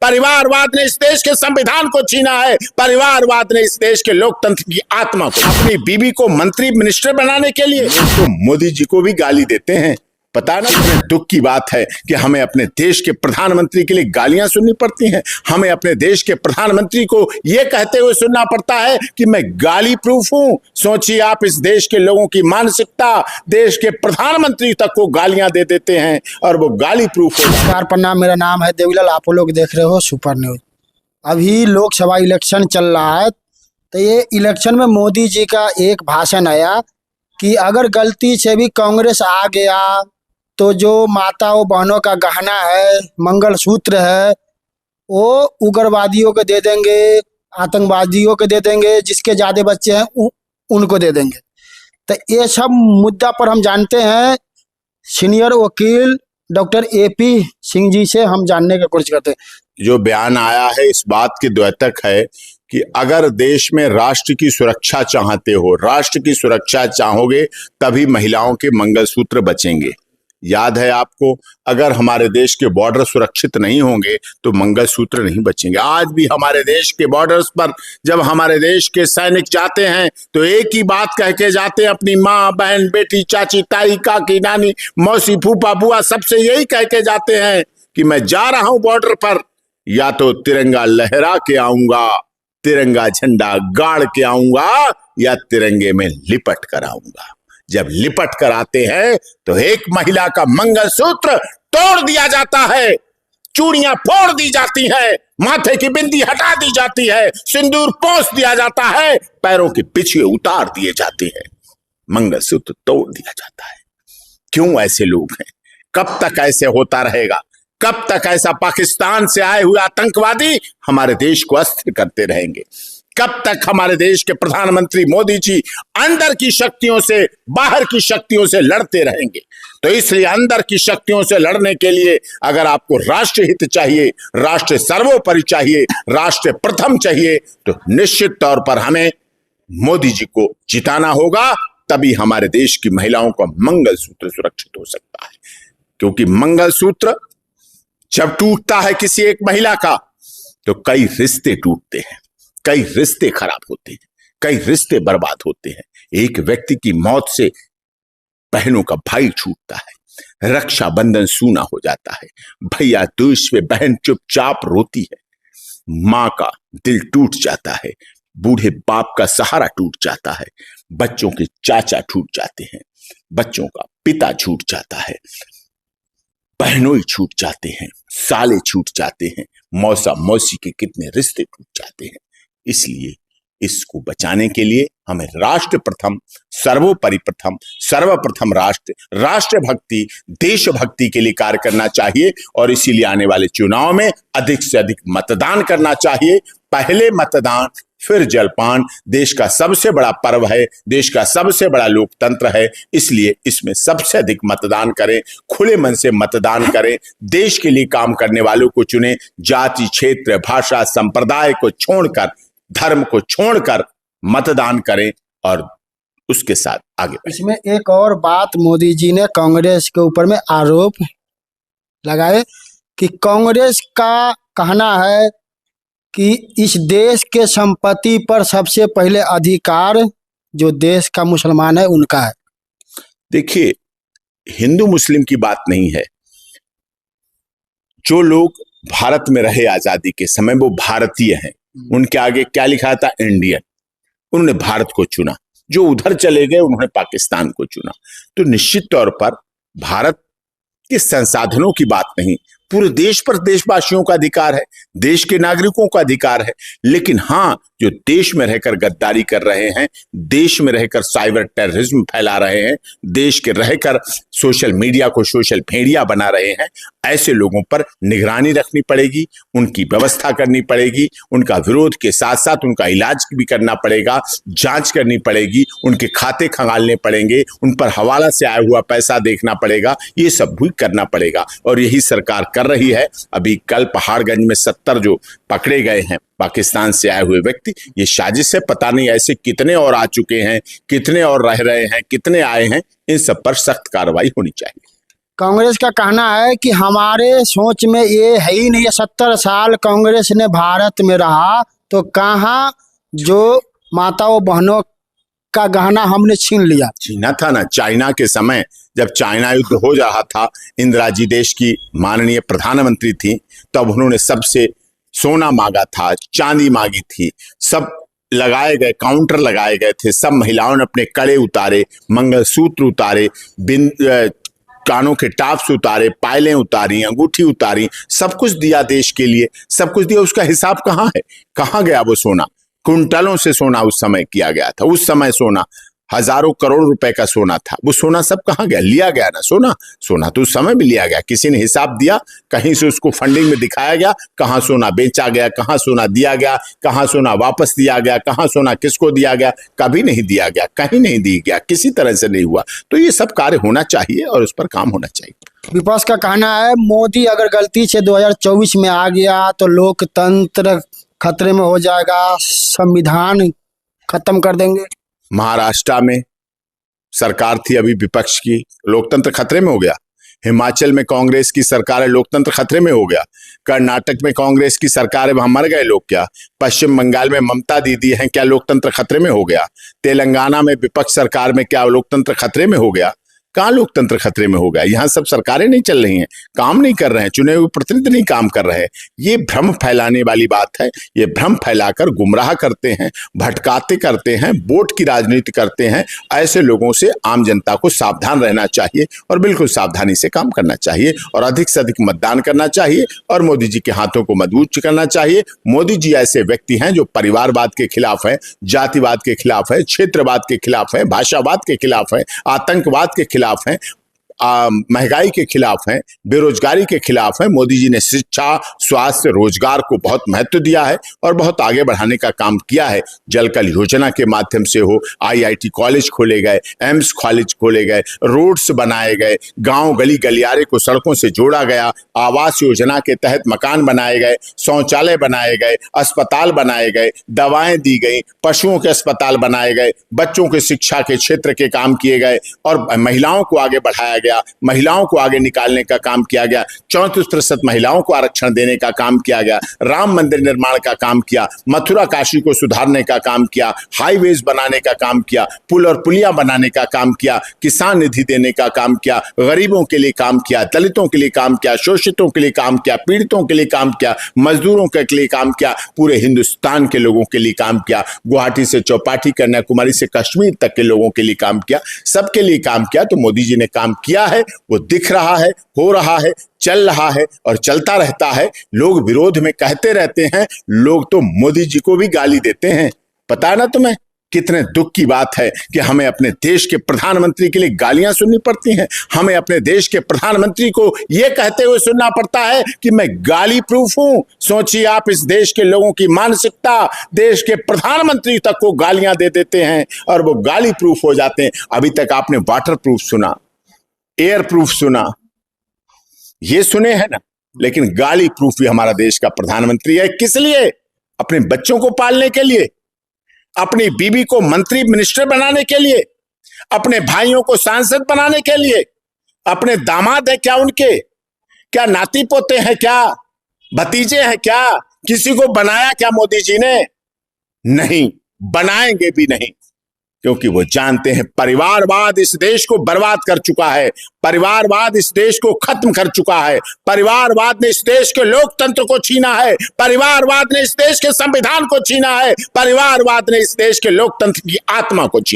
परिवारवाद ने इस देश के संविधान को छीना है। परिवारवाद ने इस देश के लोकतंत्र की आत्मा को, अपनी बीवी को मंत्री मिनिस्टर बनाने के लिए तो मोदी जी को भी गाली देते हैं। पता ना, दुख की बात है कि हमें अपने देश के प्रधानमंत्री के लिए गालियां सुननी पड़ती हैं। हमें अपने देश के प्रधानमंत्री को यह कहते हुए सुनना पड़ता है कि मैं गाली प्रूफ हूं। सोचिए आप, इस देश के लोगों की मानसिकता, देश के प्रधानमंत्री तक को गालियां दे देते हैं और वो गाली प्रूफ हो। नमस्कार, प्रणाम। मेरा नाम है देवीलाल, आप लोग देख रहे हो सुपर न्यूज। अभी लोकसभा इलेक्शन चल रहा है, तो ये इलेक्शन में मोदी जी का एक भाषण आया कि अगर गलती से भी कांग्रेस आ गया तो जो माताओं बहनों का गहना है, मंगलसूत्र है, वो उग्रवादियों को दे देंगे, आतंकवादियों को दे देंगे, जिसके ज़्यादा बच्चे हैं उनको दे देंगे। तो ये सब मुद्दा पर हम जानते हैं सीनियर वकील डॉक्टर AP सिंह जी से हम जानने की कोशिश करते हैं। जो बयान आया है इस बात की द्योतक है कि अगर देश में राष्ट्र की सुरक्षा चाहते हो, राष्ट्र की सुरक्षा चाहोगे, तभी महिलाओं के मंगलसूत्र बचेंगे। याद है आपको, अगर हमारे देश के बॉर्डर सुरक्षित नहीं होंगे तो मंगलसूत्र नहीं बचेंगे। आज भी हमारे देश के बॉर्डर्स पर जब हमारे देश के सैनिक जाते हैं तो एक ही बात कह के जाते हैं, अपनी माँ, बहन, बेटी, चाची, ताई, काकी, नानी, मौसी, फूफा, बुआ, सबसे यही कह के जाते हैं कि मैं जा रहा हूं बॉर्डर पर, या तो तिरंगा लहरा के आऊंगा, तिरंगा झंडा गाड़ के आऊंगा, या तिरंगे में लिपट कर आऊंगा। जब लिपट कर आते हैं तो एक महिला का मंगलसूत्र तोड़ दिया जाता है, चूड़ियां फोड़ दी जाती है, माथे की बिंदी हटा दी जाती है, सिंदूर पोंछ दिया जाता है, पैरों के पीछे उतार दिए जाते हैं, मंगलसूत्र तोड़ दिया जाता है। क्यों ऐसे लोग हैं? कब तक ऐसे होता रहेगा? कब तक ऐसा पाकिस्तान से आए हुए आतंकवादी हमारे देश को अस्थिर करते रहेंगे? कब तक हमारे देश के प्रधानमंत्री मोदी जी अंदर की शक्तियों से, बाहर की शक्तियों से लड़ते रहेंगे? तो इसलिए अंदर की शक्तियों से लड़ने के लिए अगर आपको राष्ट्र हित चाहिए, राष्ट्र सर्वोपरि चाहिए, राष्ट्र प्रथम चाहिए, तो निश्चित तौर पर हमें मोदी जी को जिताना होगा। तभी हमारे देश की महिलाओं का मंगलसूत्र सुरक्षित हो सकता है। क्योंकि मंगलसूत्र जब टूटता है किसी एक महिला का, तो कई रिश्ते टूटते हैं, कई रिश्ते खराब होते हैं, कई रिश्ते बर्बाद होते हैं। एक व्यक्ति की मौत से बहनों का भाई छूटता है, रक्षाबंधन सूना हो जाता है, भैया दूज पे बहन चुपचाप रोती है, मां का दिल टूट जाता है, बूढ़े बाप का सहारा टूट जाता है, बच्चों के चाचा टूट जाते हैं, बच्चों का पिता छूट जाता है, बहनोई छूट जाते हैं, साले छूट जाते हैं, मौसा मौसी के कितने रिश्ते टूट जाते हैं। इसलिए इसको बचाने के लिए हमें राष्ट्र प्रथम, सर्वोपरि प्रथम, सर्वप्रथम राष्ट्र भक्ति, देशभक्ति के लिए कार्य करना चाहिए। और इसीलिए आने वाले चुनाव में अधिक से अधिक मतदान करना चाहिए। पहले मतदान फिर जलपान। देश का सबसे बड़ा पर्व है, देश का सबसे बड़ा लोकतंत्र है, इसलिए इसमें सबसे अधिक मतदान करें, खुले मन से मतदान करें, देश के लिए काम करने वालों को चुनें, जाति, क्षेत्र, भाषा, संप्रदाय को छोड़कर, धर्म को छोड़कर मतदान करें और उसके साथ आगे बढ़ें। इसमें एक और बात मोदी जी ने कांग्रेस के ऊपर में आरोप लगाए कि कांग्रेस का कहना है कि इस देश के संपत्ति पर सबसे पहले अधिकार जो देश का मुसलमान है उनका है। देखिए, हिंदू मुस्लिम की बात नहीं है। जो लोग भारत में रहे आजादी के समय वो भारतीय हैं, उनके आगे क्या लिखा था? इंडियन। उन्होंने भारत को चुना। जो उधर चले गए उन्होंने पाकिस्तान को चुना। तो निश्चित तौर पर भारत के संसाधनों की बात नहीं, पूरे देश पर देशवासियों का अधिकार है, देश के नागरिकों का अधिकार है। लेकिन हाँ, जो देश में रहकर गद्दारी कर रहे हैं, देश में रहकर साइबर टेररिज्म फैला रहे हैं, देश के रहकर सोशल मीडिया को सोशल भेड़िया बना रहे हैं, ऐसे लोगों पर निगरानी रखनी पड़ेगी, उनकी व्यवस्था करनी पड़ेगी, उनका विरोध के साथ साथ उनका इलाज भी करना पड़ेगा, जांच करनी पड़ेगी, उनके खाते खंगालने पड़ेंगे, उन पर हवाला से आया हुआ पैसा देखना पड़ेगा, ये सब भी करना पड़ेगा। और यही सरकार कर रही है। अभी कल पहाड़गंज में 70 जो पकड़े गए हैं पाकिस्तान से आए हुए व्यक्ति, ये साजिश है। पता नहीं ऐसे कितने और आ चुके हैं, कितने और रह रहे हैं, कितने आए हैं। इन सब पर सख्त कार्रवाई होनी चाहिए। कांग्रेस का कहना है कि हमारे सोच में ये है ही नहीं है। 70 साल कांग्रेस ने भारत में रहा तो कहाँ जो माताओं बहनों का गहना हमने छीन लिया। छीना था ना, चाइना के समय जब चाइना युद्ध हो रहा था, इंदिरा जी देश की माननीय प्रधानमंत्री थी, तब उन्होंने सबसे सोना मांगा था, चांदी मांगी थी, सब लगाए गए, काउंटर लगाए गए थे, सब महिलाओं ने अपने कड़े उतारे, मंगलसूत्र उतारे, कानों के टाप्स उतारे, पायलें उतारी, अंगूठी उतारी, सब कुछ दिया देश के लिए, सब कुछ दिया। उसका हिसाब कहाँ है? कहाँ गया वो सोना? कुंटलों से सोना उस समय किया गया था। उस समय सोना हजारों करोड़ रुपए का सोना था। वो सोना सब कहाँ गया? लिया गया ना सोना। सोना तो उस समय भी लिया गया, किसी ने हिसाब दिया, कहीं से उसको फंडिंग में दिखाया गया, कहाँ सोना बेचा गया, कहाँ सोना दिया गया, कहाँ सोना वापस दिया गया, कहाँ सोना किसको दिया गया? कभी नहीं दिया गया, कहीं नहीं दिया गया, किसी तरह से नहीं हुआ। तो ये सब कार्य होना चाहिए और उस पर काम होना चाहिए। विपक्ष का कहना है मोदी अगर गलती से 2024 में आ गया तो लोकतंत्र खतरे में हो जाएगा, संविधान खत्म कर देंगे। महाराष्ट्र में सरकार थी अभी विपक्ष की, लोकतंत्र खतरे में हो गया। हिमाचल में कांग्रेस की सरकार है, लोकतंत्र खतरे में हो गया। कर्नाटक में कांग्रेस की सरकार है, वहां मर गए लोग क्या? पश्चिम बंगाल में ममता दीदी हैं, क्या लोकतंत्र खतरे में हो गया? तेलंगाना में विपक्ष सरकार में क्या लोकतंत्र खतरे में हो गया? कहाँ लोकतंत्र खतरे में हो गया? यहाँ सब सरकारें नहीं चल रही हैं, काम नहीं कर रहे हैं, चुने हुए प्रतिनिधि नहीं काम कर रहे हैं। ये भ्रम फैलाने वाली बात है। ये भ्रम फैलाकर गुमराह करते हैं, भटकाते करते हैं, वोट की राजनीति करते हैं। ऐसे लोगों से आम जनता को सावधान रहना चाहिए और बिल्कुल सावधानी से काम करना चाहिए और अधिक से अधिक मतदान करना चाहिए और मोदी जी के हाथों को मजबूत करना चाहिए। मोदी जी ऐसे व्यक्ति हैं जो परिवारवाद के खिलाफ है, जातिवाद के खिलाफ है, क्षेत्रवाद के खिलाफ है, भाषावाद के खिलाफ है, आतंकवाद के खिलाफ हैं, महंगाई के खिलाफ हैं, बेरोजगारी के खिलाफ हैं। मोदी जी ने शिक्षा, स्वास्थ्य, रोजगार को बहुत महत्व दिया है और बहुत आगे बढ़ाने का काम किया है। जल कल योजना के माध्यम से हो, IIT कॉलेज खोले गए, एम्स कॉलेज खोले गए, रोड्स बनाए गए, गांव गली गलियारे को सड़कों से जोड़ा गया, आवास योजना के तहत मकान बनाए गए, शौचालय बनाए गए, अस्पताल बनाए गए, दवाएं दी गई, पशुओं के अस्पताल बनाए गए, बच्चों के शिक्षा के क्षेत्र के काम किए गए और महिलाओं को आगे बढ़ाया गया, महिलाओं को आगे निकालने का काम किया गया। 34% महिलाओं को आरक्षण देने का काम किया गया, राम मंदिर निर्माण का काम किया, मथुरा काशी को सुधारने का काम किया, हाईवेज बनाने का काम किया, पुल और पुलिया बनाने का काम किया, किसान निधि देने का काम किया, गरीबों के लिए काम किया, दलितों के लिए काम किया, शोषितों के लिए काम किया, पीड़ितों के लिए काम किया, मजदूरों के लिए काम किया, पूरे हिंदुस्तान के लोगों के लिए काम किया, गुवाहाटी से चौपाटी, कन्याकुमारी से कश्मीर तक के लोगों के लिए काम किया, सबके लिए काम किया। तो मोदी जी ने काम किया है, वो दिख रहा है, हो रहा है, चल रहा है और चलता रहता है। लोग विरोध में कहते रहते हैं, लोग तो मोदी जी को भी गाली देते हैं। पता है ना तुम्हें? कितने दुख की बात है कि हमें अपने देश के प्रधानमंत्री के लिए गालियां सुननी पड़ती हैं। हमें अपने देश के प्रधानमंत्री को यह कहते हुए सुनना पड़ता है कि मैं गाली प्रूफ हूं। सोचिए आप इस देश के लोगों की मानसिकता, देश के प्रधानमंत्री तक को गालियां दे देते हैं और वो गाली प्रूफ हो जाते हैं। अभी तक आपने वाटर प्रूफ सुना, एयर प्रूफ सुना, ये सुने हैं ना, लेकिन गाली प्रूफ भी हमारा देश का प्रधानमंत्री है। किस लिए? अपने बच्चों को पालने के लिए, अपनी बीवी को मंत्री मिनिस्टर बनाने के लिए, अपने भाइयों को सांसद बनाने के लिए। अपने दामाद है क्या उनके? क्या नाती पोते हैं क्या? भतीजे हैं क्या? किसी को बनाया क्या मोदी जी ने? नहीं, बनाएंगे भी नहीं, क्योंकि वो जानते हैं परिवारवाद इस देश को बर्बाद कर चुका है, परिवारवाद इस देश को खत्म कर चुका है, परिवारवाद ने इस देश के लोकतंत्र को छीना है, परिवारवाद ने इस देश के संविधान को छीना है, परिवारवाद ने इस देश के लोकतंत्र की आत्मा को छीना।